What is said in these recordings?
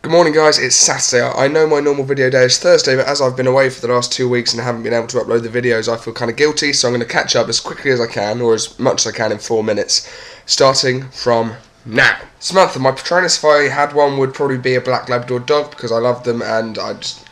Good morning guys, it's Saturday. I know my normal video day is Thursday, but as I've been away for the last 2 weeks and haven't been able to upload the videos, I feel kind of guilty, so I'm going to catch up as quickly as I can, or as much as I can in 4 minutes, starting from now. Samantha, my Patronus, if I had one, would probably be a black Labrador dog, because I love them and I just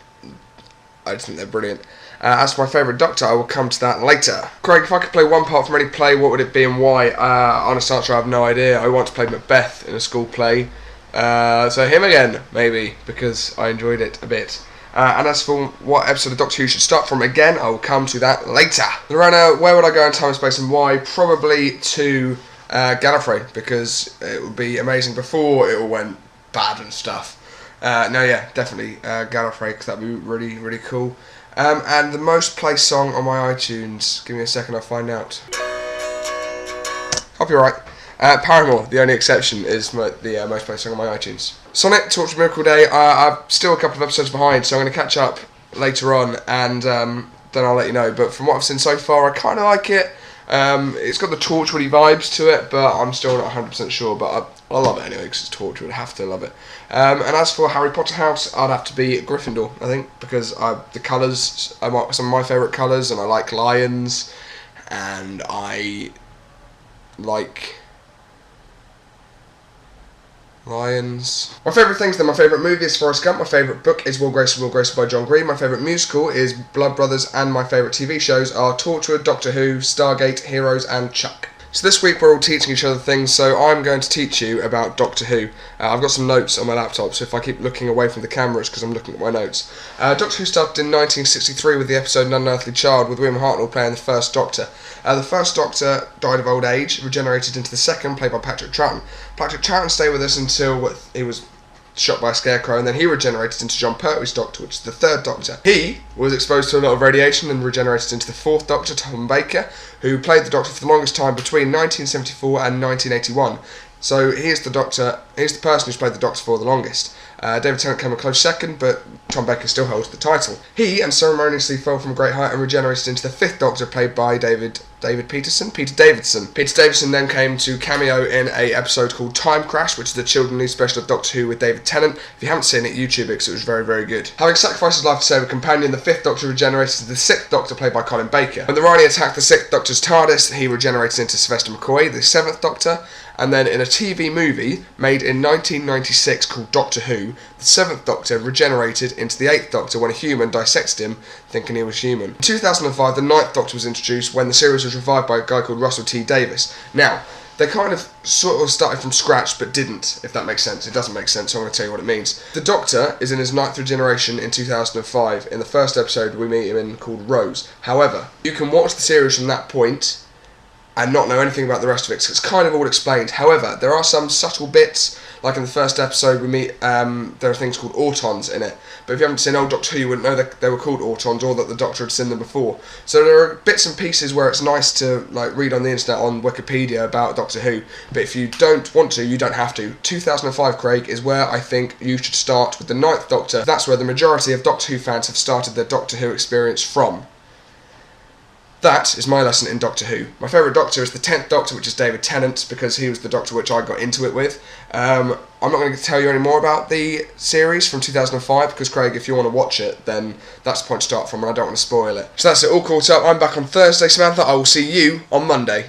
think they're brilliant. As for my favourite Doctor, I will come to that later. Craig, if I could play one part from any play, what would it be and why? Honest answer, I have no idea. I once played Macbeth in a school play. So him again, maybe, because I enjoyed it a bit. And as for what episode of Doctor Who should start from, again, I will come to that later. Lorena, where would I go in time and space and why? Probably to Gallifrey, because it would be amazing before it all went bad and stuff. Definitely Gallifrey, because that would be really, really cool. And the most played song on my iTunes, give me a second, I'll find out. Hope you're right. Paramore, the only exception, is the most played song on my iTunes. Sonic, Torch Miracle Day, I'm still a couple of episodes behind, so I'm going to catch up later on, and then I'll let you know. But from what I've seen so far, I kind of like it. It's got the Torchwoody vibes to it, but I'm still not 100% sure, but I love it anyway, because it's Torchwood, I have to love it. And as for Harry Potter house, I'd have to be Gryffindor, I think, because the colours are some of my favourite colours, and I like lions, and I like lions. My favourite things then, my favourite movie is Forrest Gump, my favourite book is Will Grace by John Green, my favourite musical is Blood Brothers, and my favourite TV shows are Torchwood, Doctor Who, Stargate, Heroes, and Chuck. So this week we're all teaching each other things, so I'm going to teach you about Doctor Who. I've got some notes on my laptop, so if I keep looking away from the camera it's because I'm looking at my notes. Doctor Who started in 1963 with the episode An Unearthly Child, with William Hartnell playing the first Doctor. The first Doctor died of old age, regenerated into the second, played by Patrick Troughton. Patrick Troughton stayed with us until he was shot by a scarecrow, and then he regenerated into John Pertwee's Doctor, which is the third Doctor. He was exposed to a lot of radiation and regenerated into the fourth Doctor, Tom Baker, who played the Doctor for the longest time between 1974 and 1981. So he's the person who's played the Doctor for the longest. David Tennant came a close second, but Tom Baker still holds the title. He unceremoniously fell from a great height and regenerated into the fifth Doctor, played by Peter Davidson. Peter Davison then came to cameo in a episode called Time Crash, which is the children's special of Doctor Who with David Tennant. If you haven't seen it, YouTube it, because it was very, very good. Having sacrificed his life to save a companion, the fifth Doctor regenerated into the sixth Doctor, played by Colin Baker. When the Rani attacked the sixth Doctor's TARDIS, he regenerated into Sylvester McCoy, the seventh Doctor. And then in a TV movie made in 1996 called Doctor Who, the seventh Doctor regenerated into the eighth Doctor when a human dissected him, thinking he was human. In 2005, the ninth Doctor was introduced when the series was revived by a guy called Russell T Davies. Now, they kind of sort of started from scratch, but didn't, if that makes sense. It doesn't make sense, so I'm going to tell you what it means. The Doctor is in his ninth regeneration in 2005. In the first episode, we meet him in called Rose. However, you can watch the series from that point and not know anything about the rest of it, so it's kind of all explained. However, there are some subtle bits, like in the first episode we meet, there are things called Autons in it, but if you haven't seen old Doctor Who, you wouldn't know that they were called Autons, or that the Doctor had seen them before. So there are bits and pieces where it's nice to read on the internet, on Wikipedia, about Doctor Who, but if you don't want to, you don't have to. 2005, Craig, is where I think you should start with the ninth Doctor. That's where the majority of Doctor Who fans have started their Doctor Who experience from. That is my lesson in Doctor Who. My favourite Doctor is the 10th Doctor, which is David Tennant, because he was the Doctor which I got into it with. I'm not going to tell you any more about the series from 2005, because Craig, if you want to watch it, then that's the point to start from, and I don't want to spoil it. So that's it, all caught up. I'm back on Thursday, Samantha. I will see you on Monday.